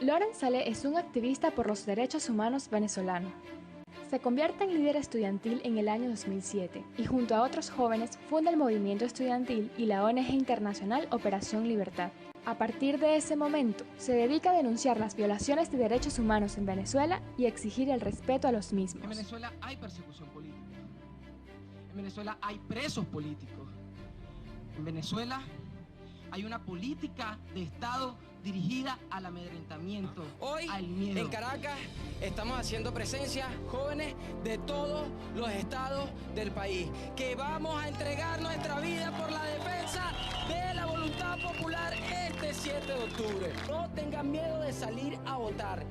Loren Saleh es un activista por los derechos humanos venezolano. Se convierte en líder estudiantil en el año 2007 y junto a otros jóvenes funda el movimiento estudiantil y la ONG internacional Operación Libertad. A partir de ese momento, se dedica a denunciar las violaciones de derechos humanos en Venezuela y exigir el respeto a los mismos. En Venezuela hay persecución política. En Venezuela hay presos políticos. En Venezuela hay una política de Estado dirigida al amedrentamiento, hoy, al miedo. En Caracas estamos haciendo presencia jóvenes de todos los estados del país, que vamos a entregar nuestra vida por la defensa de la voluntad popular este 7 de octubre. No tengan miedo de salir a votar.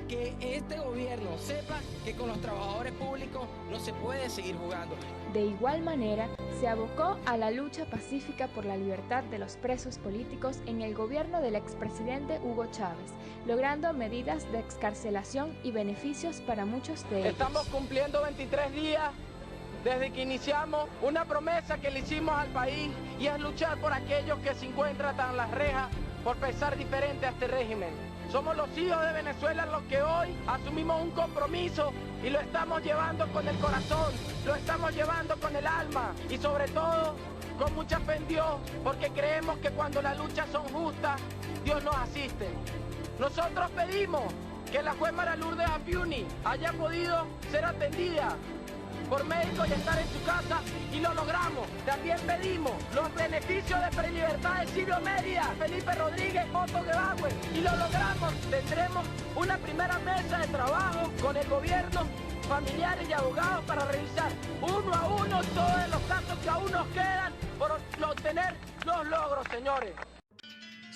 Que este gobierno sepa que con los trabajadores públicos no se puede seguir jugando. De igual manera, se abocó a la lucha pacífica por la libertad de los presos políticos en el gobierno del expresidente Hugo Chávez, logrando medidas de excarcelación y beneficios para muchos de ellos. Estamos cumpliendo 23 días desde que iniciamos una promesa que le hicimos al país y es luchar por aquellos que se encuentran tras las rejas por pensar diferente a este régimen. Somos los hijos de Venezuela los que hoy asumimos un compromiso y lo estamos llevando con el corazón, lo estamos llevando con el alma y sobre todo con mucha fe en Dios, porque creemos que cuando las luchas son justas, Dios nos asiste. Nosotros pedimos que la juez María Lourdes Apiuni haya podido ser atendida por médicos y estar en su casa y lo logramos. También pedimos los beneficios de prelibertad de Silvio Mérida, Felipe Rodríguez, Otto Gebauer y lo logramos. Tendremos una primera mesa de trabajo con el gobierno, familiares y abogados para revisar uno a uno todos los casos que aún nos quedan por obtener los logros, señores.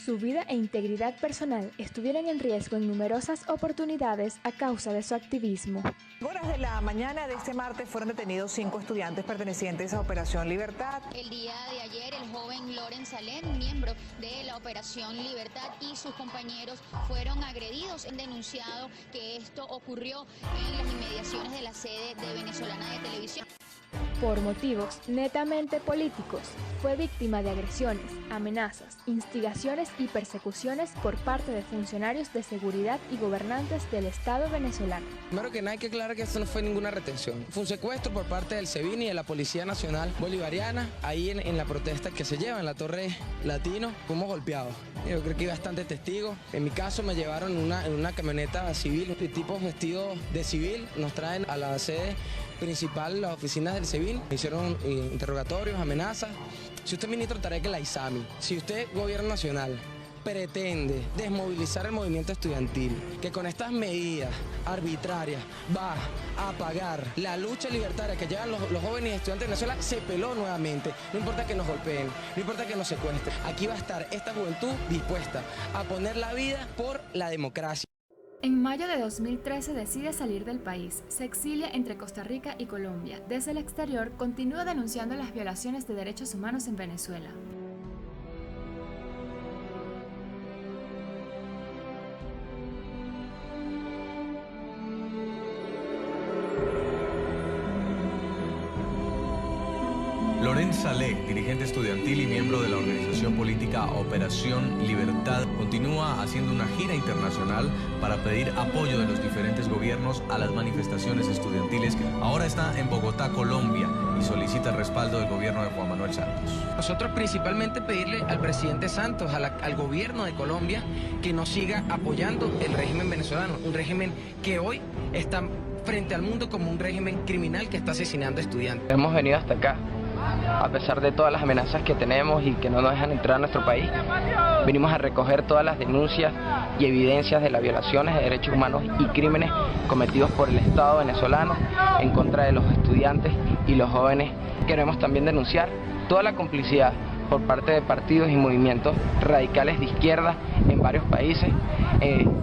Su vida e integridad personal estuvieron en riesgo en numerosas oportunidades a causa de su activismo. En horas de la mañana de este martes fueron detenidos 5 estudiantes pertenecientes a Operación Libertad. El día de ayer, el joven Loren Saleh, miembro de la Operación Libertad, y sus compañeros fueron agredidos. Han denunciado que esto ocurrió en las inmediaciones de la sede de Venezolana de Televisión. Por motivos netamente políticos, fue víctima de agresiones, amenazas, instigaciones y persecuciones por parte de funcionarios de seguridad y gobernantes del Estado venezolano. Primero que nada hay que aclarar que esto no fue ninguna retención. Fue un secuestro por parte del SEBIN y de la Policía Nacional Bolivariana. Ahí en la protesta que se lleva en la Torre Latino, fuimos golpeados. Yo creo que hay bastantes testigos. En mi caso me llevaron en una camioneta civil, de tipos vestidos de civil. Nos traen a la sede principal, las oficinas del SEBIN. Me hicieron interrogatorios, amenazas. Si usted es ministro Tarek El Aizami, si usted, gobierno nacional, pretende desmovilizar el movimiento estudiantil, que con estas medidas arbitrarias va a apagar la lucha libertaria que llevan los jóvenes y estudiantes de Venezuela, se peló nuevamente. No importa que nos golpeen, no importa que nos secuestren. Aquí va a estar esta juventud dispuesta a poner la vida por la democracia. En mayo de 2013 decide salir del país, se exilia entre Costa Rica y Colombia. Desde el exterior continúa denunciando las violaciones de derechos humanos en Venezuela. Loren Saleh, dirigente estudiantil y miembro de la organización política Operación Libertad, continúa haciendo una gira internacional para pedir apoyo de los diferentes gobiernos a las manifestaciones estudiantiles. Ahora está en Bogotá, Colombia, y solicita el respaldo del gobierno de Juan Manuel Santos. Nosotros principalmente pedirle al presidente Santos, al gobierno de Colombia, que nos siga apoyando el régimen venezolano, un régimen que hoy está frente al mundo como un régimen criminal que está asesinando estudiantes. Hemos venido hasta acá, a pesar de todas las amenazas que tenemos y que no nos dejan entrar a nuestro país. Venimos a recoger todas las denuncias y evidencias de las violaciones de derechos humanos y crímenes cometidos por el Estado venezolano en contra de los estudiantes y los jóvenes. Queremos también denunciar toda la complicidad por parte de partidos y movimientos radicales de izquierda en varios países,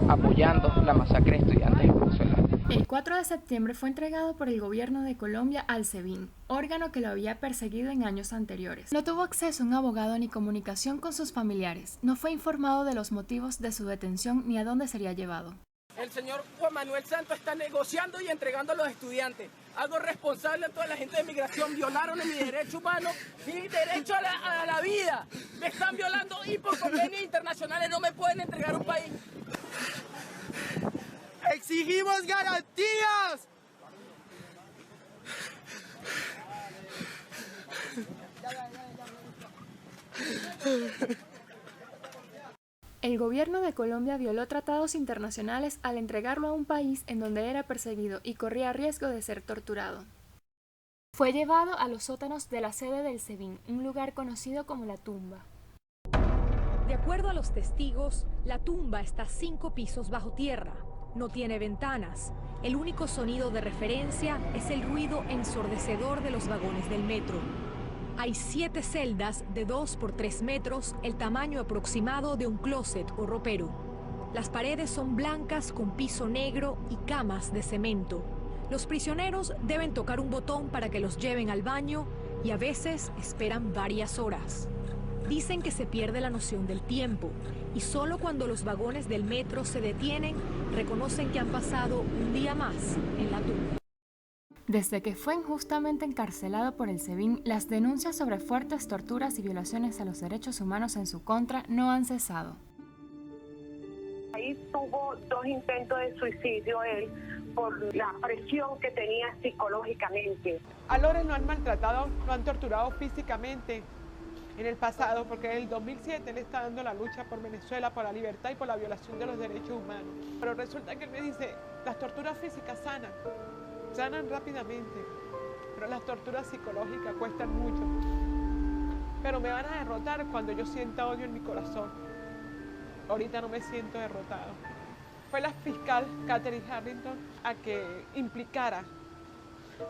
apoyando la masacre de estudiantes en Venezuela. El 4 de septiembre fue entregado por el gobierno de Colombia al SEBIN, órgano que lo había perseguido en años anteriores. No tuvo acceso a un abogado ni comunicación con sus familiares. No fue informado de los motivos de su detención ni a dónde sería llevado. El señor Juan Manuel Santos está negociando y entregando a los estudiantes. Hago responsable a toda la gente de migración. Violaron mi derecho humano, mi derecho a la vida. Me están violando y por convenios internacionales no me pueden entregar un país. ¡Pedimos garantías! El gobierno de Colombia violó tratados internacionales al entregarlo a un país en donde era perseguido y corría riesgo de ser torturado. Fue llevado a los sótanos de la sede del SEBIN, un lugar conocido como la tumba. De acuerdo a los testigos, la tumba está 5 pisos bajo tierra, no tiene ventanas. El único sonido de referencia es el ruido ensordecedor de los vagones del metro. Hay 7 celdas de 2 por 3 metros, el tamaño aproximado de un closet o ropero. Las paredes son blancas con piso negro y camas de cemento. Los prisioneros deben tocar un botón para que los lleven al baño y a veces esperan varias horas. Dicen que se pierde la noción del tiempo y solo cuando los vagones del metro se detienen reconocen que han pasado un día más en la tumba. Desde que fue injustamente encarcelado por el SEBIN, las denuncias sobre fuertes torturas y violaciones a los derechos humanos en su contra no han cesado. Ahí tuvo 2 intentos de suicidio él por la presión que tenía psicológicamente. A Loren lo han maltratado, lo han torturado físicamente en el pasado, porque en el 2007 él está dando la lucha por Venezuela, por la libertad y por la violación de los derechos humanos. Pero resulta que él me dice, las torturas físicas sanan rápidamente, pero las torturas psicológicas cuestan mucho. Pero me van a derrotar cuando yo sienta odio en mi corazón. Ahorita no me siento derrotado. Fue la fiscal Katherine Harrington a que implicara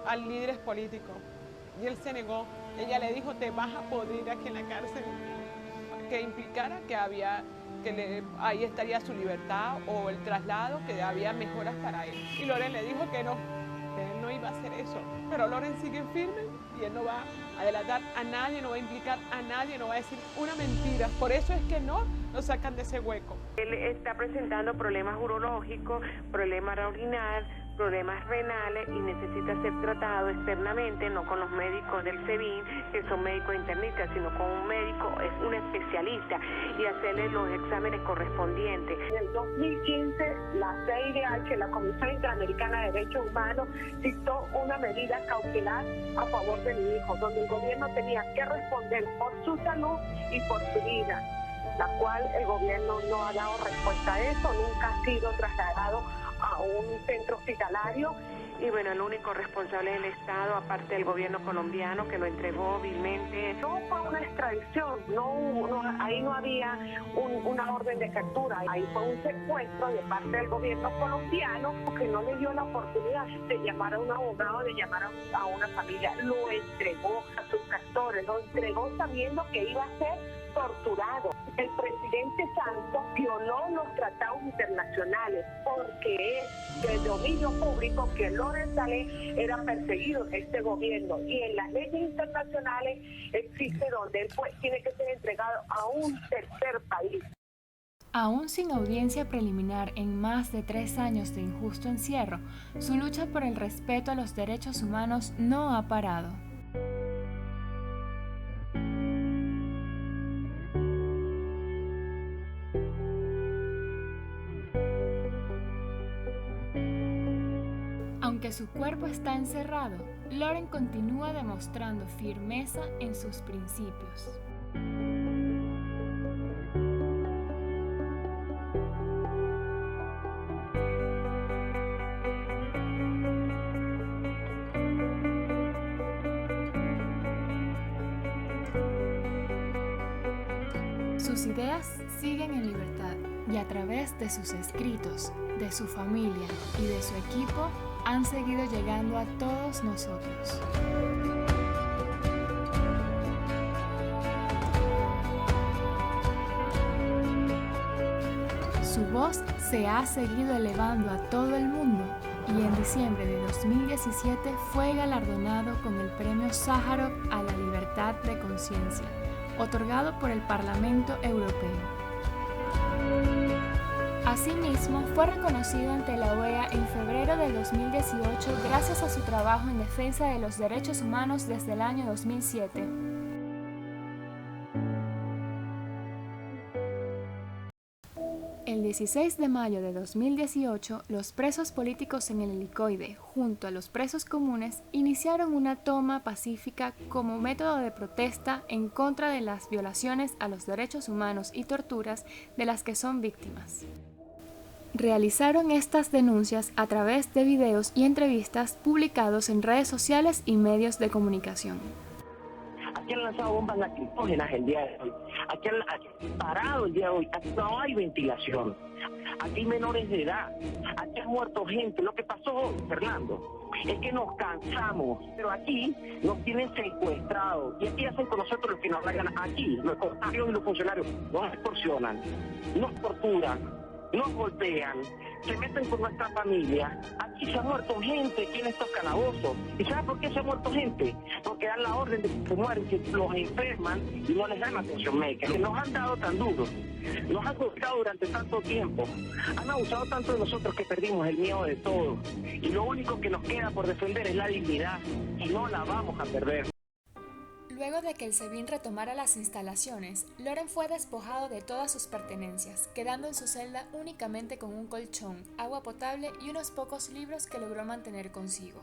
a líderes políticos y él se negó. Ella le dijo, te vas a podrir aquí en la cárcel, que implicara que ahí estaría su libertad o el traslado, que había mejoras para él. Y Loren le dijo que no, que él no iba a hacer eso. Pero Loren sigue firme y él no va a delatar a nadie, no va a implicar a nadie, no va a decir una mentira. Por eso es que no lo sacan de ese hueco. Él está presentando problemas urológicos, problemas renales, problemas renales y necesita ser tratado externamente, no con los médicos del SEBIN, que son médicos internistas, sino con un médico, es un especialista, y hacerle los exámenes correspondientes. En el 2015, la CIDH, la Comisión Interamericana de Derechos Humanos, dictó una medida cautelar a favor de mi hijo, donde el gobierno tenía que responder por su salud y por su vida, la cual el gobierno no ha dado respuesta a eso, nunca ha sido trasladado a un centro hospitalario. Y bueno, el único responsable del Estado, aparte del gobierno colombiano, que lo entregó vilmente. No fue una extradición, ahí no había una orden de captura, ahí fue un secuestro de parte del gobierno colombiano que no le dio la oportunidad de llamar a un abogado, de llamar a una familia. Lo entregó a sus captores, lo entregó sabiendo que iba a ser torturado. El presidente Santos violó los tratados internacionales porque es de dominio público que Loren Saleh era perseguido en este gobierno, y en las leyes internacionales existe donde él tiene que ser entregado a un tercer país. Aún sin audiencia preliminar en más de 3 años de injusto encierro, su lucha por el respeto a los derechos humanos no ha parado. Aunque su cuerpo está encerrado, Loren continúa demostrando firmeza en sus principios. Sus ideas siguen en libertad y a través de sus escritos, de su familia y de su equipo, han seguido llegando a todos nosotros. Su voz se ha seguido elevando a todo el mundo y en diciembre de 2017 fue galardonado con el Premio Sájarov a la Libertad de Conciencia, otorgado por el Parlamento Europeo. Asimismo, fue reconocido ante la OEA en febrero de 2018 gracias a su trabajo en defensa de los derechos humanos desde el año 2007. El 16 de mayo de 2018, los presos políticos en el Helicoide, junto a los presos comunes, iniciaron una toma pacífica como método de protesta en contra de las violaciones a los derechos humanos y torturas de las que son víctimas. Realizaron estas denuncias a través de videos y entrevistas publicados en redes sociales y medios de comunicación. Aquí han lanzado bombas lacrimógenas el día de hoy. Aquí han parado el día de hoy. Aquí no hay ventilación. Aquí hay menores de edad. Aquí han muerto gente. Lo que pasó hoy, Fernando, es que nos cansamos. Pero aquí nos tienen secuestrados. Y aquí hacen con nosotros lo que nos hagan aquí. Los comisarios y los funcionarios nos extorsionan, nos torturan, nos golpean, se meten con nuestra familia. Aquí se ha muerto gente aquí en estos calabozos. ¿Y sabes por qué se ha muerto gente? Porque dan la orden de que se mueren, que los enferman y no les dan atención médica. Que nos han dado tan duro, nos han golpeado durante tanto tiempo, han abusado tanto de nosotros que perdimos el miedo de todo. Y lo único que nos queda por defender es la dignidad y no la vamos a perder. Luego de que el SEBIN retomara las instalaciones, Loren fue despojado de todas sus pertenencias, quedando en su celda únicamente con un colchón, agua potable y unos pocos libros que logró mantener consigo.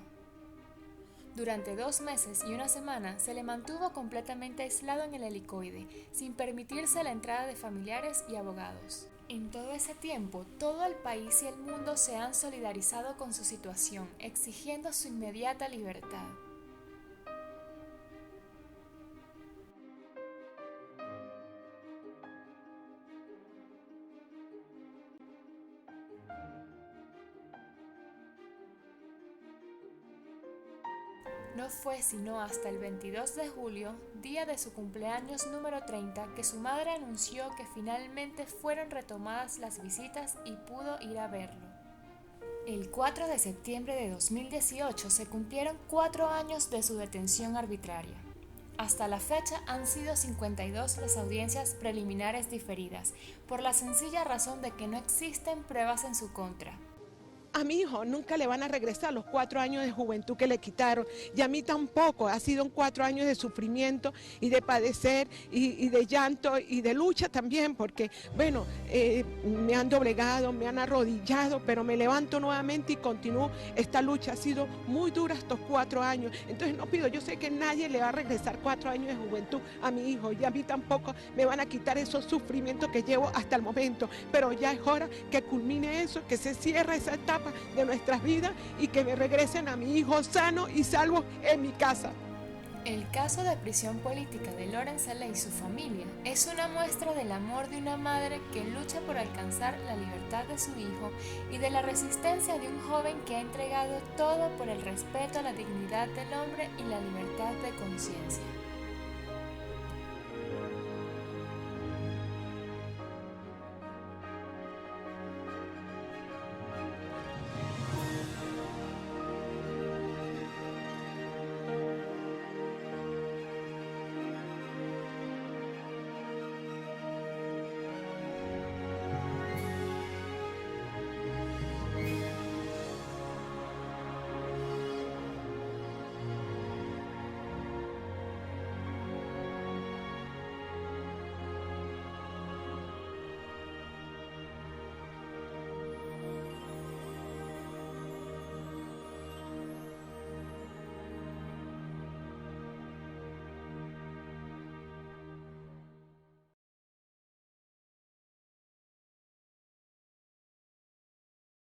Durante 2 meses y 1 semana se le mantuvo completamente aislado en el Helicoide, sin permitirse la entrada de familiares y abogados. En todo ese tiempo, todo el país y el mundo se han solidarizado con su situación, exigiendo su inmediata libertad. No fue sino hasta el 22 de julio, día de su cumpleaños número 30, que su madre anunció que finalmente fueron retomadas las visitas y pudo ir a verlo. El 4 de septiembre de 2018 se cumplieron 4 años de su detención arbitraria. Hasta la fecha han sido 52 las audiencias preliminares diferidas, por la sencilla razón de que no existen pruebas en su contra. A mi hijo nunca le van a regresar los 4 años de juventud que le quitaron, y a mí tampoco. Ha sido 4 años de sufrimiento y de padecer y de llanto y de lucha también, porque bueno, me han doblegado, me han arrodillado, pero me levanto nuevamente y continúo esta lucha. Ha sido muy dura estos 4 años, entonces no pido, yo sé que nadie le va a regresar 4 años de juventud a mi hijo, y a mí tampoco me van a quitar esos sufrimientos que llevo hasta el momento, pero ya es hora que culmine eso, que se cierre esa etapa de nuestras vidas y que me regresen a mi hijo sano y salvo en mi casa. El caso de prisión política de Loren Saleh y su familia es una muestra del amor de una madre que lucha por alcanzar la libertad de su hijo y de la resistencia de un joven que ha entregado todo por el respeto a la dignidad del hombre y la libertad de conciencia.